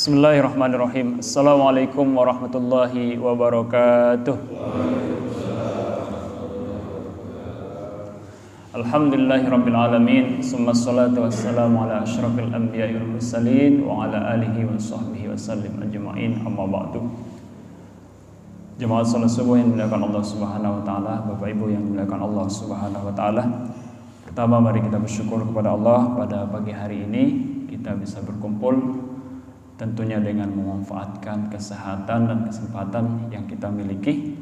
Bismillahirrahmanirrahim. Assalamualaikum warahmatullahi wabarakatuh. Alhamdulillahirabbil alamin. Summassalatu wassalamu ala asyrafil anbiya'i wal mursalin wa ala alihi wa sahbihi wasallim ajma'in. Amma ba'du. Jemaah salat subuh yang dimuliakan Allah Subhanahu wa taala, Bapak Ibu yang dimuliakan Allah Subhanahu wa taala. Pertama, mari kita bersyukur kepada Allah pada pagi hari ini kita bisa berkumpul, tentunya dengan memanfaatkan kesehatan dan kesempatan yang kita miliki,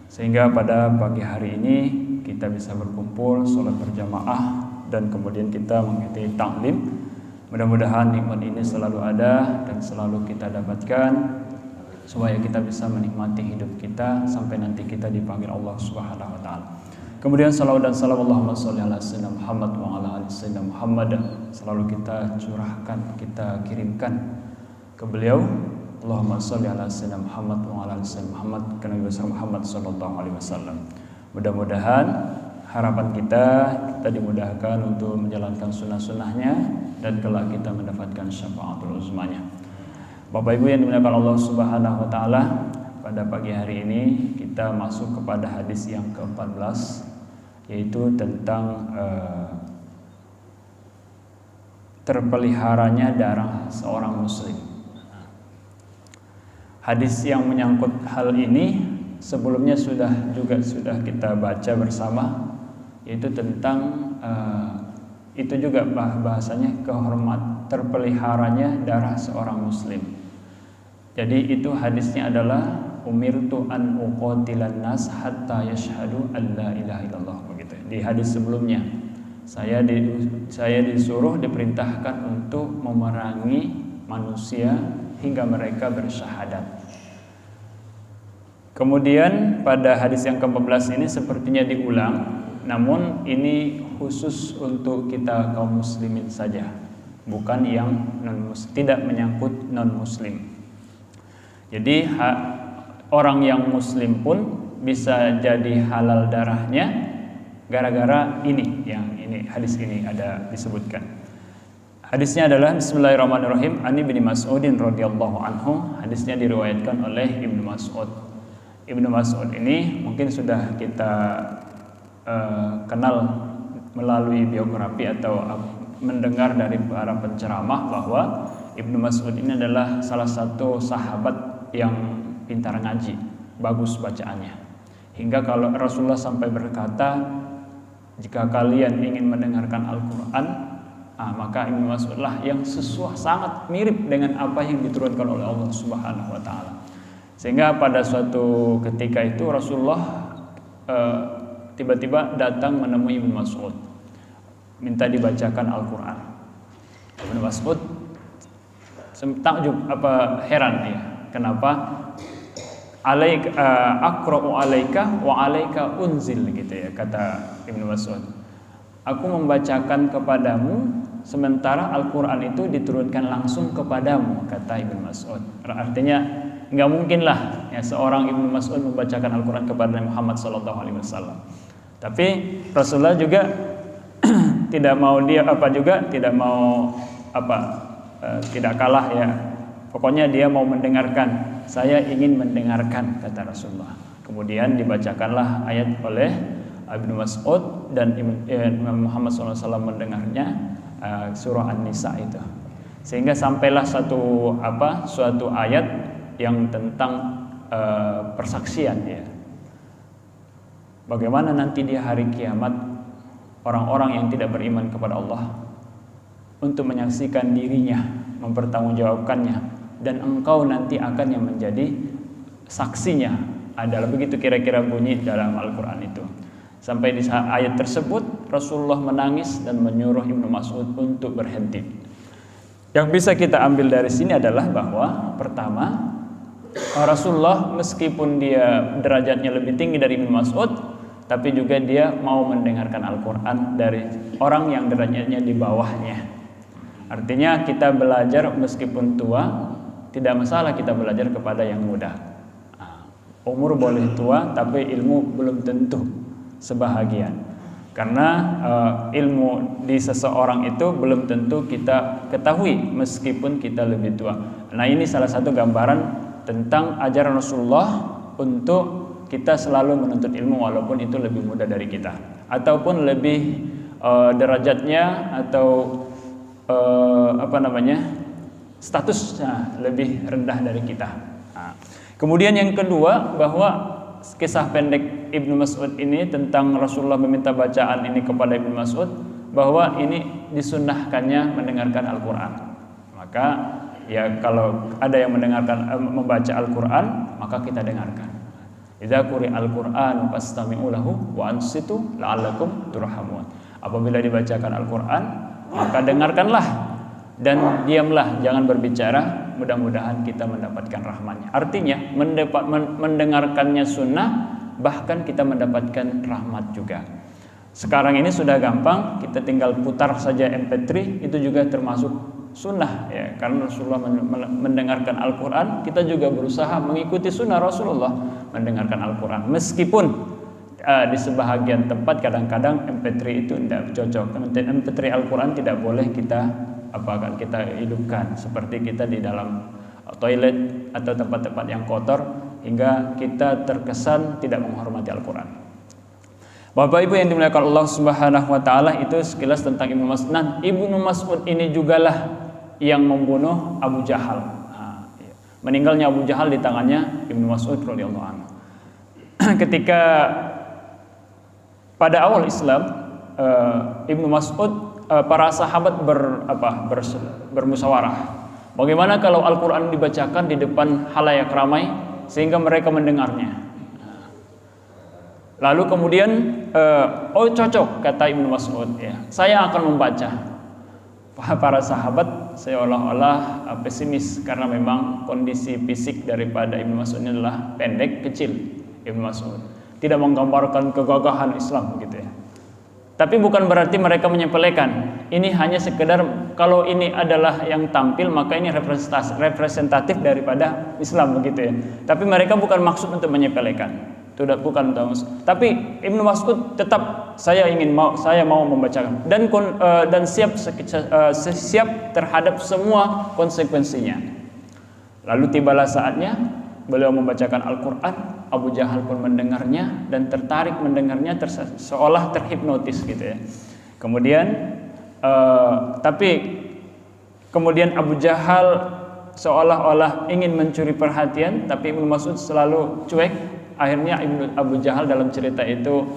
sehingga pada pagi hari ini kita bisa berkumpul, sholat berjamaah, dan kemudian kita mengikuti taklim. Mudah-mudahan nikmat ini selalu ada dan selalu kita dapatkan, supaya kita bisa menikmati hidup kita sampai nanti kita dipanggil Allah Subhanahu wa taala. Kemudian salawat dan salam Allahumma sholli ala sayyidina Muhammad wa ala ali sayyidina Muhammad selalu kita curahkan, kita kirimkan ke beliau. Allahumma sholli ala sayyidina Muhammad wa ala ali sayyidina Muhammad ke Nabi besar Muhammad sallallahu alaihi wasallam. Mudah-mudahan harapan kita dimudahkan untuk menjalankan sunnah-sunnahnya dan kelak kita mendapatkan syafaatul uzmanya. Bapak Ibu yang dimuliakan Allah Subhanahu wa taala, pada pagi hari ini kita masuk kepada hadis yang ke-14, yaitu tentang terpeliharanya darah seorang muslim. Hadis yang menyangkut hal ini sebelumnya sudah kita baca bersama, yaitu tentang itu juga bahasanya terpeliharanya darah seorang muslim. Jadi itu hadisnya adalah umirtu an uqatilan nas hatta yashhadu an la ilaha illallah, begitu. Di hadis sebelumnya saya disuruh, diperintahkan untuk memerangi manusia hingga mereka bersyahadat. Kemudian pada hadis yang ke-14 ini sepertinya diulang, namun ini khusus untuk kita kaum muslimin saja, bukan yang tidak menyangkut non muslim. Jadi orang yang muslim pun bisa jadi halal darahnya gara-gara ini hadis ini ada disebutkan. Hadisnya adalah Bismillahirrahmanirrahim, Ani bin Mas'udin radhiyallahu anhu. Hadisnya diriwayatkan oleh Ibnu Mas'ud. Ibnu Mas'ud ini mungkin sudah kita kenal melalui biografi atau mendengar dari para penceramah bahwa Ibnu Mas'ud ini adalah salah satu sahabat yang pintar ngaji, bagus bacaannya. Hingga kalau Rasulullah sampai berkata, jika kalian ingin mendengarkan Al-Quran, maka Ibnu Mas'ud lah yang sangat mirip dengan apa yang diturunkan oleh Allah Subhanahu wa taala. Sehingga pada suatu ketika itu Rasulullah tiba-tiba datang menemui Ibnu Mas'ud, minta dibacakan Al-Quran. Ibnu Mas'ud takjub, heran ya, kenapa aqra'u alaika wa alaika unzil, gitu ya, kata Ibnu Mas'ud. Aku membacakan kepadamu sementara Al-Quran itu diturunkan langsung kepadamu, kata Ibnu Mas'ud. Artinya nggak mungkin lah ya seorang Ibnu Mas'ud membacakan Al-Quran kepada Muhammad sallallahu alaihi wasallam. Tapi Rasulullah juga tidak kalah ya. Pokoknya dia mau mendengarkan. Saya ingin mendengarkan, kata Rasulullah. Kemudian dibacakanlah ayat oleh Ibnu Mas'ud dan Muhammad SAW mendengarnya, surah An-Nisa itu. Sehingga sampailah suatu ayat yang tentang persaksian ya. Bagaimana nanti di hari kiamat orang-orang yang tidak beriman kepada Allah untuk menyaksikan dirinya, mempertanggungjawabkannya, dan engkau nanti akan yang menjadi saksinya. Adalah begitu kira-kira bunyi dalam Al-Quran itu. Sampai di ayat tersebut Rasulullah menangis dan menyuruh Ibnu Mas'ud untuk berhenti. Yang bisa kita ambil dari sini adalah bahwa pertama, Rasulullah meskipun dia derajatnya lebih tinggi dari Ibnu Mas'ud, tapi juga dia mau mendengarkan Al-Quran dari orang yang derajatnya di bawahnya. Artinya kita belajar meskipun tua, tidak masalah kita belajar kepada yang muda. Umur boleh tua, tapi ilmu belum tentu sebahagian. Karena ilmu di seseorang itu belum tentu kita ketahui meskipun kita lebih tua. Nah, ini salah satu gambaran tentang ajaran Rasulullah untuk kita selalu menuntut ilmu walaupun itu lebih muda dari kita, ataupun lebih derajatnya atau statusnya lebih rendah dari kita. Nah, kemudian yang kedua, bahwa kisah pendek Ibnu Mas'ud ini tentang Rasulullah meminta bacaan ini kepada Ibnu Mas'ud, bahwa ini disunnahkannya mendengarkan Al-Quran. Maka ya kalau ada yang membaca Al-Quran, maka kita dengarkan. Idza quri'al Qur'an fastami'u lahu wa ansitu la'allakum turhamun. Apabila dibacakan Al-Quran, maka dengarkanlah dan diamlah, jangan berbicara, mudah-mudahan kita mendapatkan rahmatnya. Artinya mendengarkannya sunnah, bahkan kita mendapatkan rahmat juga. Sekarang ini sudah gampang, kita tinggal putar saja MP3, itu juga termasuk sunnah ya, karena Rasulullah mendengarkan Al-Quran, kita juga berusaha mengikuti sunnah Rasulullah mendengarkan Al-Quran. Meskipun di sebahagian tempat kadang-kadang MP3 itu tidak cocok. MP3 Al-Quran tidak boleh kita hidupkan, seperti kita di dalam toilet atau tempat-tempat yang kotor, hingga kita terkesan tidak menghormati Al-Quran. Bapak Ibu yang dimuliakan Allah Subhanahu wa taala, itu sekilas tentang Ibnu Mas'ud. Nah, Ibnu Mas'ud ini jugalah yang membunuh Abu Jahal. Meninggalnya Abu Jahal di tangannya Ibnu Mas'ud radhiyallahu anhu. Ketika pada awal Islam, Ibnu Mas'ud, para sahabat bermusyawarah. Bagaimana kalau Al-Quran dibacakan di depan halayak ramai sehingga mereka mendengarnya? Lalu kemudian, cocok, kata Ibnu Mas'ud, ya, saya akan membaca. Para sahabat seolah-olah pesimis karena memang kondisi fisik daripada Ibnu Mas'ud ini adalah pendek, kecil. Ibnu Mas'ud tidak menggambarkan kegagahan Islam begitu ya. Tapi bukan berarti mereka menyepelekan. Ini hanya sekedar, kalau ini adalah yang tampil, maka ini representatif daripada Islam begitu ya. Tapi mereka bukan maksud untuk menyepelekan. Bukan. Tapi Ibnu Mas'ud tetap saya mau membacakan dan siap terhadap semua konsekuensinya. Lalu tibalah saatnya beliau membacakan Al-Quran. Abu Jahal pun mendengarnya dan tertarik mendengarnya, seolah terhipnotis gitu ya. Kemudian kemudian Abu Jahal seolah-olah ingin mencuri perhatian, tapi Ibnu Mas'ud selalu cuek. Akhirnya Abu Jahal dalam cerita itu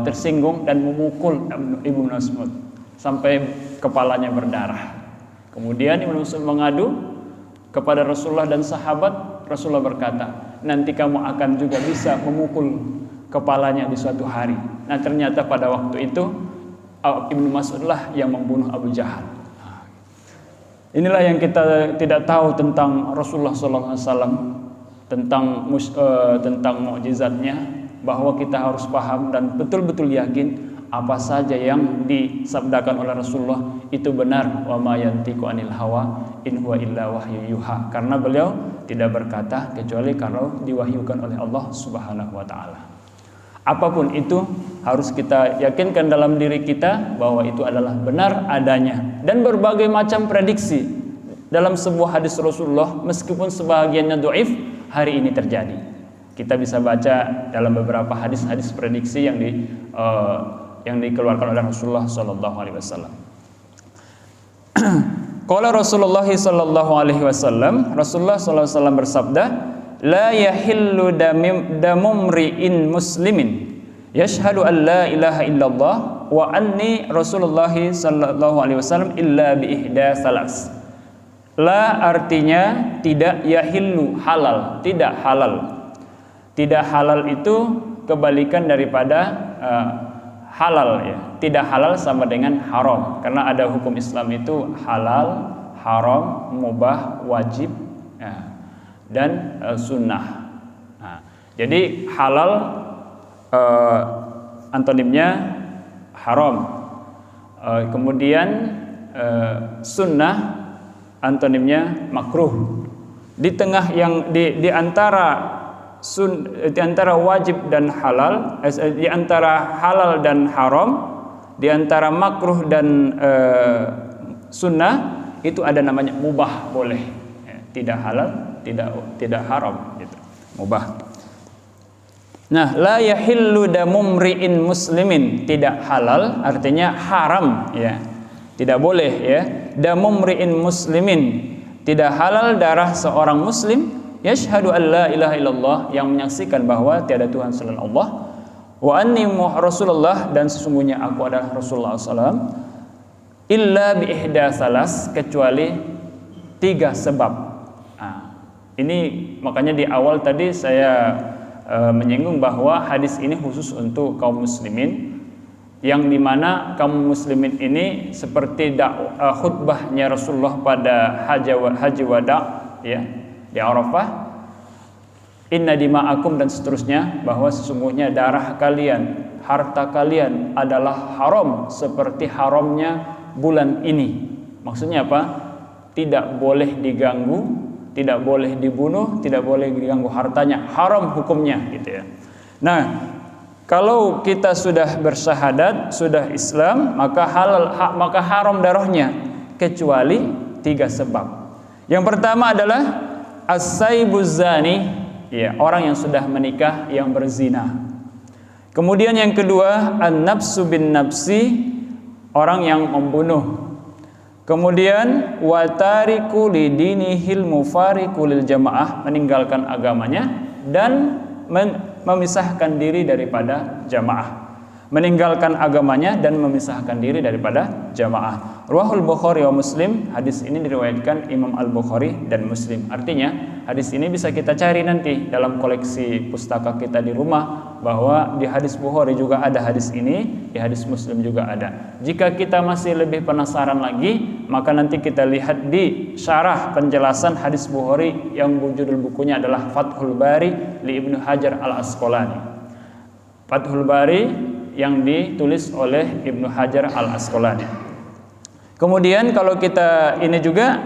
tersinggung dan memukul Ibnu Mas'ud sampai kepalanya berdarah. Kemudian Ibnu Mas'ud mengadu kepada Rasulullah dan sahabat. Rasulullah berkata, nanti kamu akan juga bisa memukul kepalanya di suatu hari. Nah, ternyata pada waktu itu Ibnu Mas'ud lah yang membunuh Abu Jahal. Inilah yang kita tidak tahu tentang Rasulullah SAW, tentang mukjizatnya, bahwa kita harus paham dan betul-betul yakin apa saja yang disabdakan oleh Rasulullah itu benar. Wa ma yantiqu anil hawa in huwa illa wahyu yuha. Karena beliau tidak berkata kecuali kalau diwahyukan oleh Allah Subhanahu wa taala. Apapun itu harus kita yakinkan dalam diri kita bahwa itu adalah benar adanya. Dan berbagai macam prediksi dalam sebuah hadis Rasulullah, meskipun sebahagiannya dhaif, hari ini terjadi. Kita bisa baca dalam beberapa hadis-hadis prediksi yang dikeluarkan oleh Rasulullah sallallahu alaihi wasallam. Qala Rasulullah sallallahu alaihi wasallam, Rasulullah sallallahu alaihi wasallam bersabda, la yahillu damumri'in muslimin yashhadu an la ilaha illallah wa anni Rasulullah sallallahu alaihi wasallam illa bi ihda salas. La artinya tidak, yahillu halal, tidak halal. Tidak halal itu kebalikan daripada halal ya. Tidak halal sama dengan haram, karena ada hukum Islam itu halal, haram, mubah, wajib ya, dan sunnah. Nah, jadi halal antonimnya haram, kemudian sunnah antonimnya makruh. Di tengah yang di antara di antara wajib dan halal, di antara halal dan haram, di antara makruh dan sunnah, itu ada namanya mubah, boleh. Tidak halal, tidak haram gitu. Mubah. Nah, la yahillu damumri'in muslimin, tidak halal artinya haram ya. Tidak boleh ya. Damumri'in muslimin, tidak halal darah seorang muslim yashhadu an la ilaha illallah, yang menyaksikan bahwa tiada Tuhan selain Allah, wa anni Rasulullah, dan sesungguhnya aku adalah Rasulullah SAW, illa bi ihda salas, kecuali 3 sebab. Ini makanya di awal tadi saya menyinggung bahwa hadis ini khusus untuk kaum muslimin, yang dimana kaum muslimin ini seperti khutbahnya Rasulullah pada haji wada ya, di Arafah, inna dima'akum dan seterusnya, bahwa sesungguhnya darah kalian, harta kalian adalah haram seperti haramnya bulan ini. Maksudnya apa? Tidak boleh diganggu, tidak boleh dibunuh, tidak boleh diganggu hartanya, haram hukumnya gitu ya. Nah, kalau kita sudah bersyahadat, sudah Islam, maka maka haram darahnya, kecuali 3 sebab. Yang pertama adalah as-saibuz zani, ya, orang yang sudah menikah yang berzina. Kemudian yang kedua, an-nafsu bin nafsi, orang yang membunuh. Kemudian watariku lidinihil mufariqu lil jamaah, meninggalkan agamanya dan memisahkan diri daripada jamaah. Meninggalkan agamanya dan memisahkan diri daripada jamaah. Ruwahul Bukhari wa Muslim, hadis ini diriwayatkan Imam Al-Bukhari dan Muslim. Artinya hadis ini bisa kita cari nanti dalam koleksi pustaka kita di rumah, bahwa di hadis Bukhari juga ada hadis ini, di hadis Muslim juga ada. Jika kita masih lebih penasaran lagi, maka nanti kita lihat di syarah penjelasan hadis Bukhari yang judul bukunya adalah Fathul Bari li Ibnu Hajar Al-Asqalani. Fathul Bari yang ditulis oleh Ibnu Hajar Al-Asqalani. Kemudian kalau kita ini juga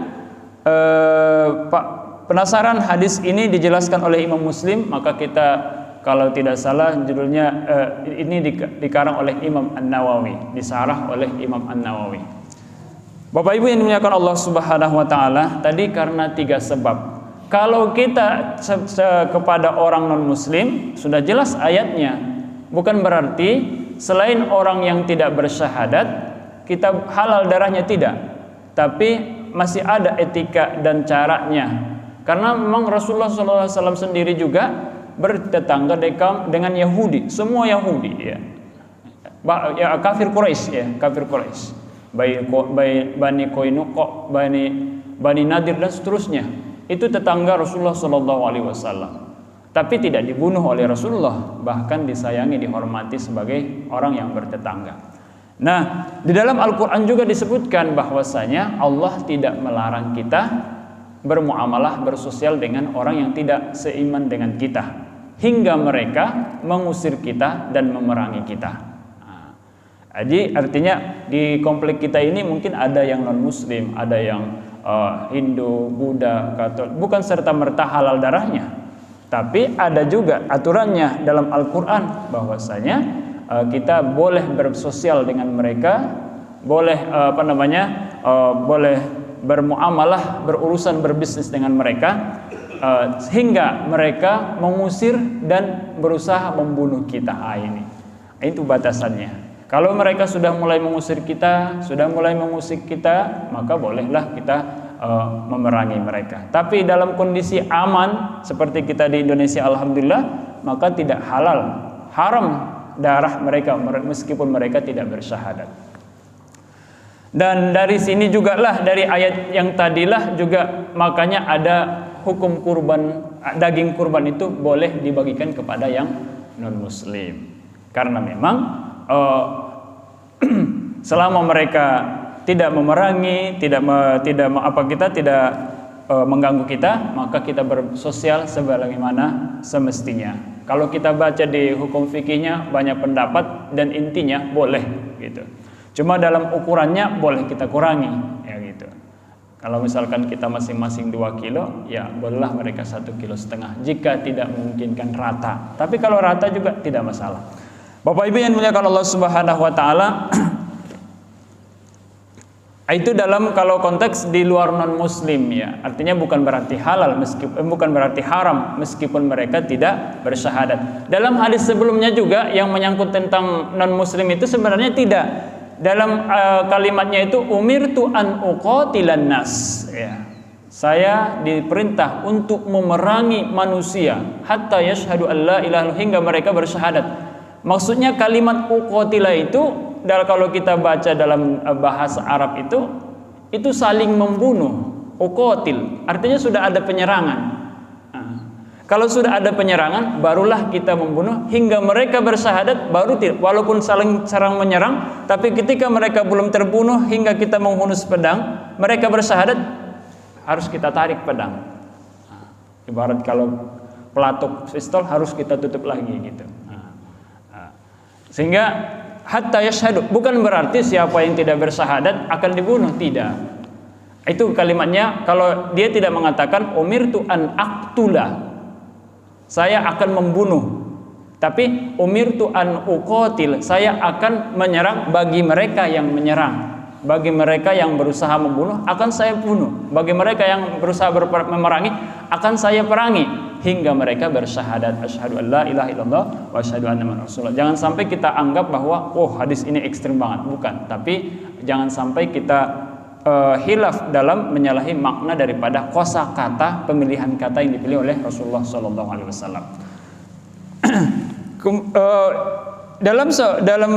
penasaran hadis ini dijelaskan oleh Imam Muslim, maka kita, kalau tidak salah judulnya ini dikarang oleh Imam An-Nawawi, disarah oleh Imam An-Nawawi. Bapak Ibu yang dimuliakan Allah Subhanahu wa taala, tadi karena 3 sebab. Kalau kita kepada orang non muslim, sudah jelas ayatnya. Bukan berarti selain orang yang tidak bersyahadat kita halal darahnya, tidak. Tapi masih ada etika dan caranya. Karena memang Rasulullah SAW sendiri juga bertetangga dengan Yahudi, semua Yahudi ya. Kafir Quraisy ya, kafir Quraisy. Bani Qainuqa, Bani Nadir dan seterusnya. Itu tetangga Rasulullah SAW. Tapi tidak dibunuh oleh Rasulullah, bahkan disayangi, dihormati sebagai orang yang bertetangga. Nah, di dalam Al-Quran juga disebutkan bahwasanya Allah tidak melarang kita bermuamalah, bersosial dengan orang yang tidak seiman dengan kita, hingga mereka mengusir kita dan memerangi kita. Jadi artinya di komplek kita ini mungkin ada yang non muslim, ada yang Hindu, Buddha, Katolik, bukan serta-merta halal darahnya. Tapi ada juga aturannya dalam Al-Quran bahwasanya kita boleh bersosial dengan mereka, boleh boleh bermuamalah, berurusan, berbisnis dengan mereka, hingga mereka mengusir dan berusaha membunuh kita. Itu batasannya. Kalau mereka sudah mulai mengusir kita, maka bolehlah kita memerangi mereka. Tapi dalam kondisi aman seperti kita di Indonesia, alhamdulillah, maka tidak haram darah mereka meskipun mereka tidak bersyahadat. Dan dari sini juga lah, dari ayat yang tadilah juga makanya ada hukum kurban, daging kurban itu boleh dibagikan kepada yang non muslim. Karena memang selama mereka tidak memerangi, tidak mengganggu kita, maka kita bersosial sebagaimana semestinya. Kalau kita baca di hukum fikihnya banyak pendapat dan intinya boleh gitu. Cuma dalam ukurannya boleh kita kurangi ya gitu. Kalau misalkan kita masing-masing 2 kilo, ya bolehlah mereka 1,5 kilo jika tidak memungkinkan rata. Tapi kalau rata juga tidak masalah. Bapak Ibu yang dimuliakan Allah Subhanahu wa taala, itu dalam kalau konteks di luar non muslim ya. Artinya bukan berarti halal bukan berarti haram meskipun mereka tidak bersyahadat. Dalam hadis sebelumnya juga yang menyangkut tentang non muslim itu sebenarnya tidak. Dalam kalimatnya itu umirtu an uqatilan nas ya. Saya diperintah untuk memerangi manusia hatta yashhadu an la ilaha illallah, hingga mereka bersyahadat. Maksudnya kalimat uqatila itu kalau kita baca dalam bahasa Arab itu saling membunuh. Uqatil artinya sudah ada penyerangan. Kalau sudah ada penyerangan, barulah kita membunuh hingga mereka bersyahadat, baru walaupun saling serang menyerang, tapi ketika mereka belum terbunuh hingga kita menghunus pedang, mereka bersyahadat, harus kita tarik pedang. Ibarat kalau pelatuk pistol harus kita tutup lagi gitu. Sehingga hatta yashhadu bukan berarti siapa yang tidak bersyahadat akan dibunuh, tidak. Itu kalimatnya kalau dia tidak mengatakan umirtu an aqtula, saya akan membunuh, tapi umirtu an uqatil, saya akan menyerang bagi mereka yang menyerang, bagi mereka yang berusaha membunuh akan saya bunuh, bagi mereka yang berusaha memerangi akan saya perangi hingga mereka bersyahadat asyhadu an la ilaha illallah wa asyhadu anna muhammadar rasulullah. Jangan sampai kita anggap bahwa hadis ini ekstrim banget, bukan, tapi jangan sampai kita hilaf dalam menyalahi makna daripada kosakata, pemilihan kata yang dipilih oleh Rasulullah SAW. Dalam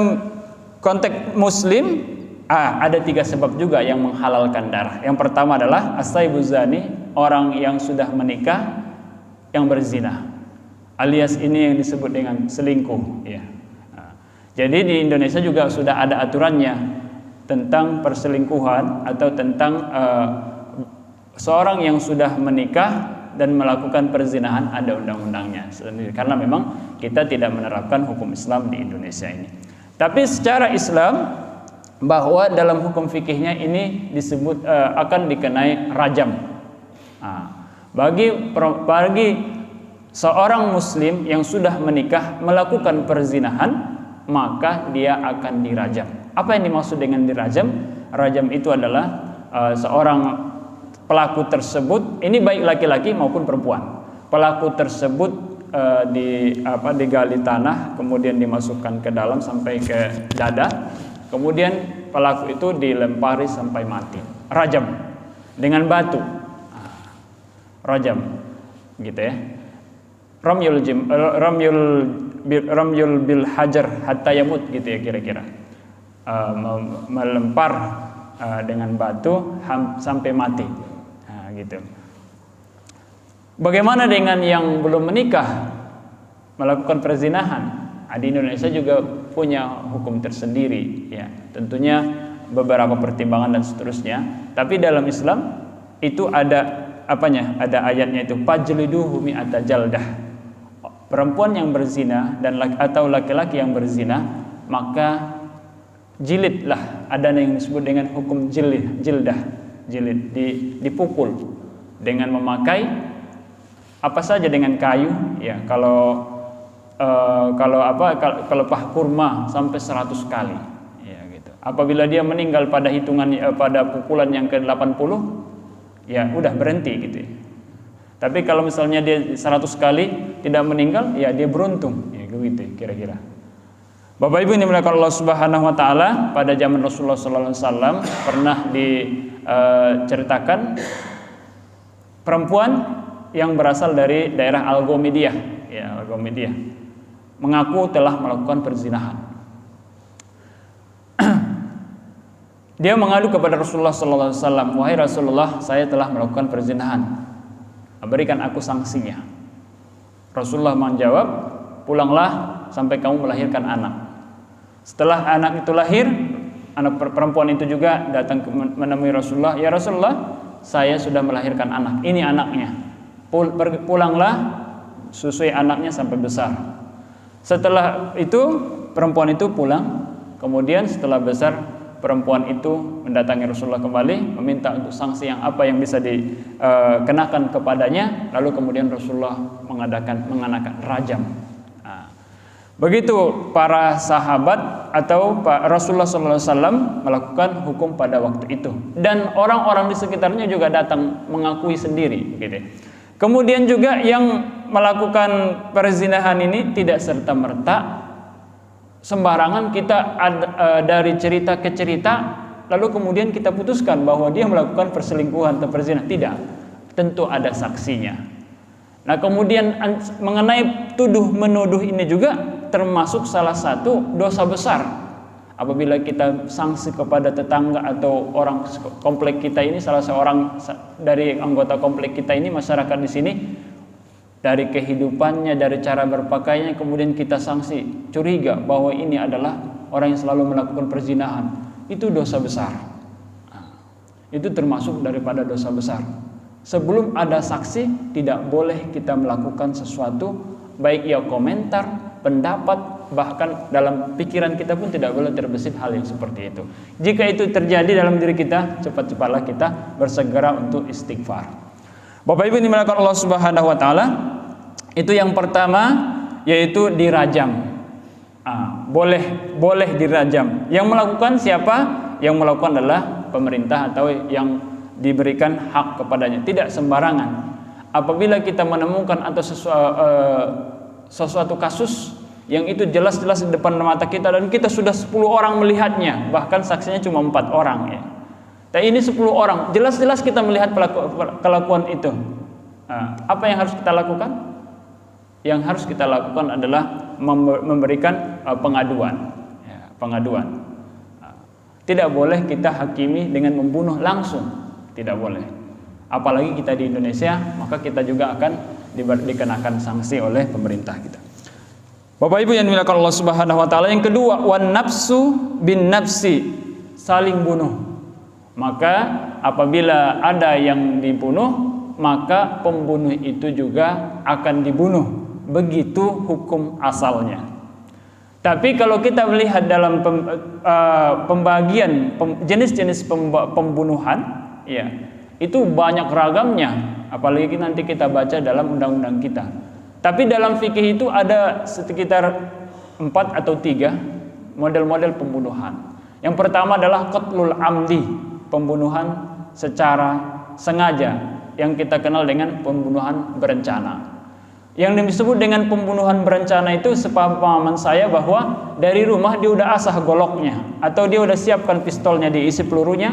konteks Muslim, ada 3 sebab juga yang menghalalkan darah. Yang pertama adalah as-saibuz zani, orang yang sudah menikah yang berzina, alias ini yang disebut dengan selingkuh. Ya. Jadi di Indonesia juga sudah ada aturannya tentang perselingkuhan atau tentang seorang yang sudah menikah dan melakukan perzinahan, ada undang-undangnya sendiri, karena memang kita tidak menerapkan hukum Islam di Indonesia ini. Tapi secara Islam, bahwa dalam hukum fikihnya ini disebut akan dikenai rajam. Bagi seorang muslim yang sudah menikah melakukan perzinahan, maka dia akan dirajam. Apa yang dimaksud dengan dirajam? Rajam itu adalah seorang pelaku tersebut, ini baik laki-laki maupun perempuan. Pelaku tersebut digali tanah, kemudian dimasukkan ke dalam sampai ke dada, kemudian pelaku itu dilempari sampai mati. Rajam dengan batu. Rajam, gitu ya. Ramyul bil hajar hatta yamut, gitu ya kira-kira. Melempar dengan batu sampai mati, gitu. Bagaimana dengan yang belum menikah melakukan perzinahan? Di Indonesia juga punya hukum tersendiri, ya. Tentunya beberapa pertimbangan dan seterusnya. Tapi dalam Islam itu ada ada ayatnya itu fajliduhu mi'ata jaldah. Perempuan yang berzina atau laki-laki yang berzina, maka jilidlah. Ada yang disebut dengan hukum jildah, jilid, dipukul dengan memakai apa saja, dengan kayu, ya. Kalau pelepah kurma sampai 100 kali, ya, gitu. Apabila dia meninggal pada pada pukulan yang ke-80, ya udah berhenti, gitu ya. Tapi kalau misalnya dia 100 kali tidak meninggal, ya dia beruntung, ya gitu kira-kira. Bapak Ibu yang dimuliakan Allah Subhanahu wa taala, pada zaman Rasulullah sallallahu alaihi wasallam pernah diceritakan perempuan yang berasal dari daerah Al-Ghamidiyah, ya, Al-Ghamidiyah, mengaku telah melakukan perzinahan. Dia mengadu kepada Rasulullah sallallahu alaihi wasallam, "Wahai Rasulullah, saya telah melakukan perzinahan. Berikan aku sanksinya." Rasulullah menjawab, "Pulanglah sampai kamu melahirkan anak." Setelah anak itu lahir, anak perempuan itu juga datang menemui Rasulullah, "Ya Rasulullah, saya sudah melahirkan anak. Ini anaknya. Pulanglah, susui anaknya sampai besar." Setelah itu perempuan itu pulang, kemudian setelah besar perempuan itu mendatangi Rasulullah kembali, meminta untuk sanksi yang apa yang bisa dikenakan kepadanya, lalu kemudian Rasulullah mengenakan rajam. Nah, begitu para sahabat atau Rasulullah SAW melakukan hukum pada waktu itu, dan orang-orang di sekitarnya juga datang mengakui sendiri, gitu. Kemudian juga yang melakukan perzinahan ini tidak serta-merta sembarangan kita dari cerita ke cerita lalu kemudian kita putuskan bahwa dia melakukan perselingkuhan atau perzinahan. Tidak, tentu ada saksinya. Nah, kemudian mengenai tuduh menuduh ini juga termasuk salah satu dosa besar. Apabila kita sanksi kepada tetangga atau orang komplek kita ini, salah seorang dari anggota komplek kita ini, masyarakat di sini, dari kehidupannya, dari cara berpakaiannya, kemudian kita sanksi, curiga bahwa ini adalah orang yang selalu melakukan perzinahan, itu dosa besar. Itu termasuk daripada dosa besar. Sebelum ada saksi, tidak boleh kita melakukan sesuatu, baik ia komentar, pendapat, bahkan dalam pikiran kita pun tidak boleh terbesit hal yang seperti itu. Jika itu terjadi dalam diri kita, cepat-cepatlah kita bersegera untuk istighfar. Bapak Ibu dimulakan Allah Subhanahu wa taala, itu yang pertama, yaitu dirajam. Boleh dirajam. Yang melakukan siapa? Yang melakukan adalah pemerintah atau yang diberikan hak kepadanya, tidak sembarangan. Apabila kita menemukan atau sesuatu kasus yang itu jelas-jelas di depan mata kita dan kita sudah 10 orang melihatnya, bahkan saksinya cuma 4 orang ya. Dan ini 10 orang, jelas-jelas kita melihat kelakuan itu. Apa yang harus kita lakukan? Yang harus kita lakukan adalah memberikan pengaduan. Pengaduan. Tidak boleh kita hakimi dengan membunuh langsung, tidak boleh. Apalagi kita di Indonesia, maka kita juga akan dikenakan sanksi oleh pemerintah kita. Bapak Ibu yang dimuliakan Allah Subhanahu wa taala, yang kedua, wan nafsu bin nafsi, saling bunuh. Maka apabila ada yang dibunuh, maka pembunuh itu juga akan dibunuh. Begitu hukum asalnya. Tapi kalau kita melihat dalam pembagian jenis-jenis pembunuhan, ya, itu banyak ragamnya. Apalagi nanti kita baca dalam undang-undang kita. Tapi dalam fikih itu ada sekitar 4 atau 3 model-model pembunuhan. Yang pertama adalah qatlul amdi, pembunuhan secara sengaja, yang kita kenal dengan pembunuhan berencana. Yang disebut dengan pembunuhan berencana itu, sepemahaman saya, bahwa dari rumah dia udah asah goloknya, atau dia udah siapkan pistolnya, diisi pelurunya,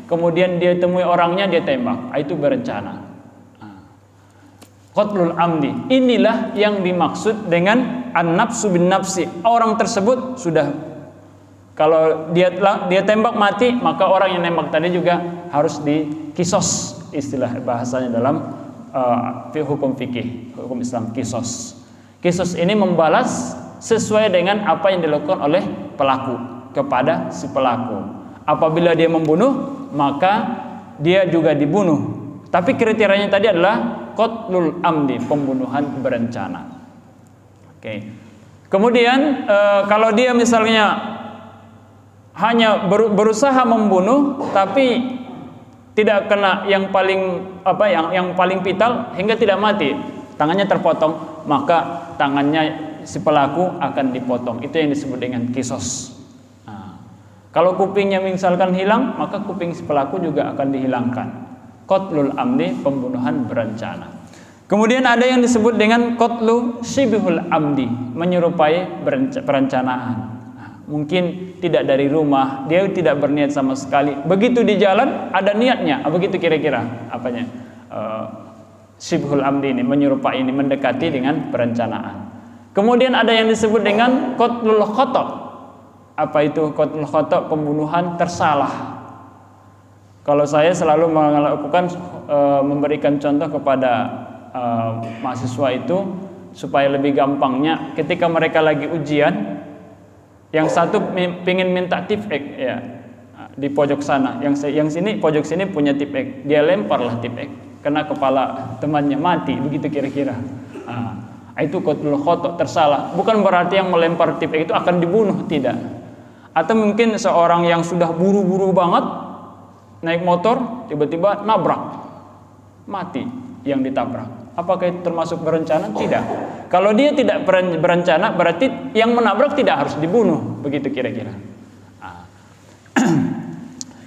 kemudian dia temui orangnya, dia tembak. Itu berencana. Qatlul amdi, inilah yang dimaksud dengan an-nafsu bin nafsi. Orang tersebut sudah, kalau dia tembak mati, maka orang yang nembak tadi juga harus dikisos, istilah bahasanya dalam hukum fikih, hukum Islam, kisos. Kisos ini membalas sesuai dengan apa yang dilakukan oleh pelaku kepada si pelaku. Apabila dia membunuh, maka dia juga dibunuh. Tapi kriterianya tadi adalah qatlul amdi, pembunuhan berencana. Oke. Kemudian kalau dia misalnya hanya berusaha membunuh tapi tidak kena yang paling vital hingga tidak mati, tangannya terpotong, maka tangannya si pelaku akan dipotong. Itu yang disebut dengan kisos. Kalau kupingnya misalkan hilang, maka kuping si pelaku juga akan dihilangkan. Qatlul amdi, pembunuhan berencana. Kemudian ada yang disebut dengan qatlu syibhul amdi, menyerupai perencanaan. Mungkin tidak dari rumah, dia tidak berniat sama sekali. Begitu di jalan ada niatnya. Begitu kira-kira apanya? Syibhul amdi ini, menyerupai ini, mendekati dengan perencanaan. Kemudian ada yang disebut dengan qatlul khata'. Apa itu qatlul khata'? Pembunuhan tersalah. Kalau saya selalu melakukan memberikan contoh kepada mahasiswa itu supaya lebih gampangnya, ketika mereka lagi ujian, yang satu pingin minta tip X ya, di pojok sana, yang sini pojok sini punya tip X, dia lemparlah tip X, kena kepala temannya, mati, begitu kira-kira. Itu qatlul khata', tersalah. Bukan berarti yang melempar tip X itu akan dibunuh, tidak. Atau mungkin seorang yang sudah buru-buru banget naik motor, tiba-tiba nabrak, mati yang ditabrak. Apakah itu termasuk berencana? Tidak. Kalau dia tidak berencana, berarti yang menabrak tidak harus dibunuh, begitu kira-kira.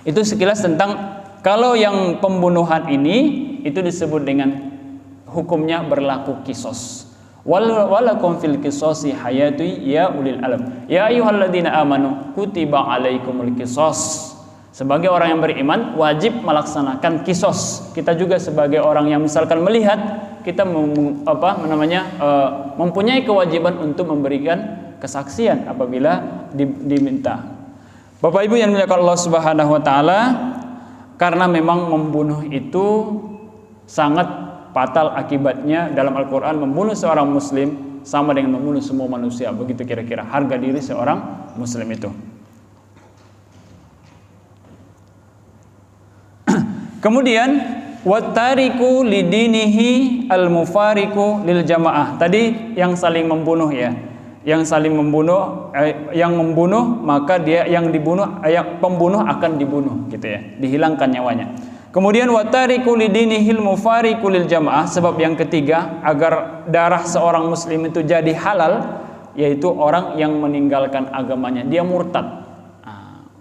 Itu sekilas tentang kalau yang pembunuhan ini itu disebut dengan hukumnya berlaku kisos. Walakum fil qisasi hayatu ya ulil alam. Ya ayyuhalladzina amanu kutiba alaikumul qisas. Sebagai orang yang beriman wajib melaksanakan kisos. Kita juga sebagai orang yang misalkan melihat, kita mempunyai kewajiban untuk memberikan kesaksian apabila diminta. Bapak Ibu yang dimuliakan Allah Subhanahu wa taala, karena memang membunuh itu sangat fatal akibatnya. Dalam Al-Quran, membunuh seorang muslim sama dengan membunuh semua manusia. Begitu kira-kira harga diri seorang muslim itu. Kemudian wattariku lidinihi al-mufariku lil jamaah. Tadi yang saling membunuh ya. Yang saling membunuh, yang membunuh maka dia yang dibunuh, pembunuh akan dibunuh gitu ya. Dihilangkan nyawanya. Kemudian watariku lidinihil mufariku lil jamaah, sebab yang ketiga agar darah seorang muslim itu jadi halal, yaitu orang yang meninggalkan agamanya, dia murtad.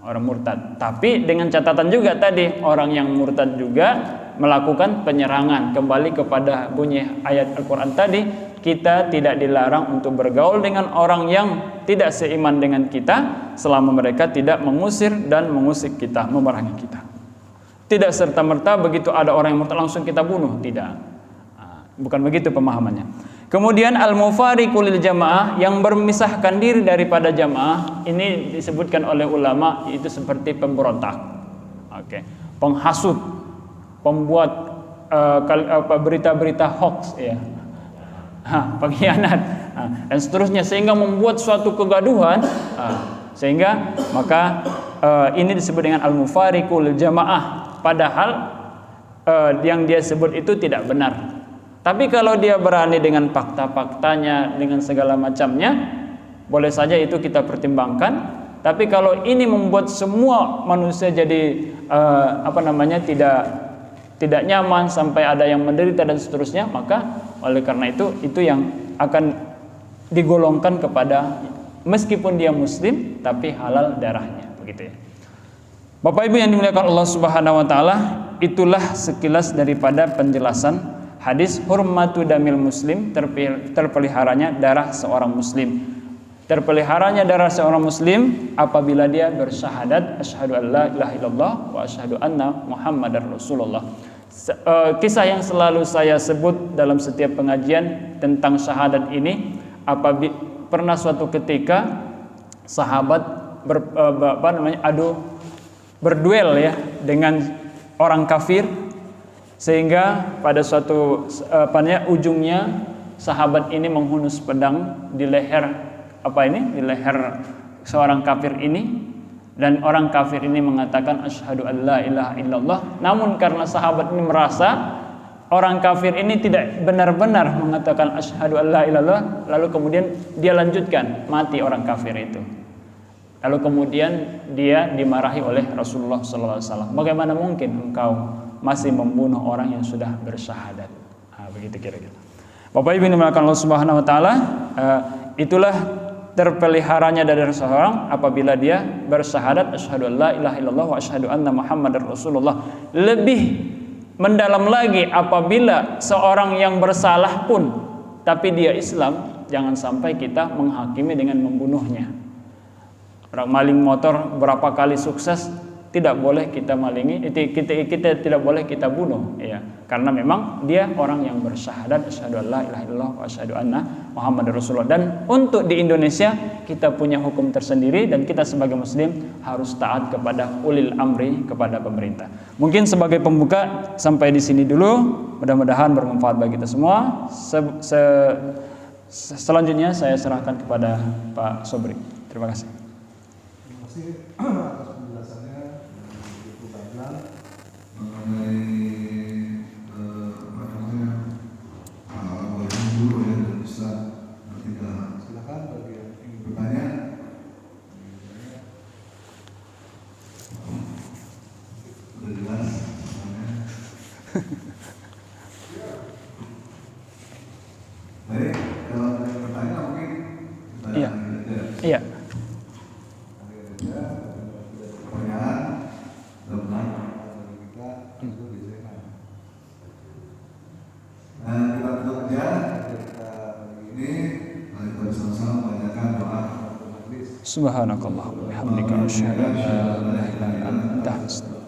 Orang murtad. Tapi dengan catatan juga tadi, orang yang murtad juga melakukan penyerangan. Kembali kepada bunyi ayat Al-Quran tadi, kita tidak dilarang untuk bergaul dengan orang yang tidak seiman dengan kita selama mereka tidak mengusir dan mengusik kita, memerangi kita. Tidak serta-merta begitu ada orang yang murtad langsung kita bunuh, tidak. Bukan begitu pemahamannya. Kemudian al-mufariqu lil jamaah, yang bermisahkan diri daripada jamaah, ini disebutkan oleh ulama itu seperti pemberontak. Penghasut, pembuat berita-berita hoax ya. Pengkhianat dan seterusnya, sehingga membuat suatu kegaduhan, sehingga maka ini disebut dengan al-mufariqu lil jamaah. Padahal yang dia sebut itu tidak benar. Tapi kalau dia berani dengan fakta-faktanya, dengan segala macamnya, boleh saja itu kita pertimbangkan. Tapi kalau ini membuat semua manusia jadi tidak nyaman, sampai ada yang menderita dan seterusnya, maka oleh karena itu yang akan digolongkan kepada, meskipun dia muslim tapi halal darahnya, begitu ya. Bapak Ibu yang dimuliakan Allah Subhanahu wa taala, itulah sekilas daripada penjelasan hadis hurmatu damil muslim, terpeliharanya darah seorang muslim. Terpeliharanya darah seorang muslim apabila dia bersyahadat asyhadu an la ilaha illallah wa asyhadu anna muhammadar rasulullah. Kisah yang selalu saya sebut dalam setiap pengajian tentang syahadat ini, pernah suatu ketika sahabat berduel ya dengan orang kafir, sehingga pada suatu ujungnya sahabat ini menghunus pedang di leher seorang kafir ini, dan orang kafir ini mengatakan asyhadu an la ilaha illallah. Namun karena sahabat ini merasa orang kafir ini tidak benar-benar mengatakan asyhadu an la ilaha illallah, lalu kemudian dia lanjutkan, mati orang kafir itu. Lalu kemudian dia dimarahi oleh Rasulullah SAW. Bagaimana mungkin engkau masih membunuh orang yang sudah bersyahadat? Begitu kira-kira. Bapak Ibu yang dimuliakan Allah Subhanahu wa taala, itulah terpeliharanya dari seseorang apabila dia bersyahadat asyhadu an la ilaha illallah wa asyhadu anna muhammadar rasulullah. Lebih mendalam lagi apabila seorang yang bersalah pun tapi dia Islam, jangan sampai kita menghakimi dengan membunuhnya. Orang maling motor berapa kali sukses, tidak boleh kita malingi, kita tidak boleh kita bunuh ya, karena memang dia orang yang bersyahadat asyhadu an la ilaha illallah wa asyhadu anna muhammadar rasulullah. Dan untuk di Indonesia kita punya hukum tersendiri, dan kita sebagai muslim harus taat kepada ulil amri, kepada pemerintah. Mungkin sebagai pembuka sampai di sini dulu, mudah-mudahan bermanfaat bagi kita semua. Selanjutnya saya serahkan kepada Pak Sobri. Terima kasih. Terima kasih atas penjelasannya yang cukup panjang mengenai dulu ya, bisa tidak. Silakan bagi yang ingin bertanya. Subhanakallahumma wa bihamdika asyhadu an la ilaha illa anta astaghfiruka.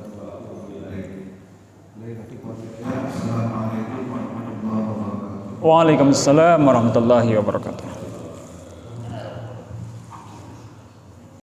Waalaikumsalam warahmatullahi wabarakatuh.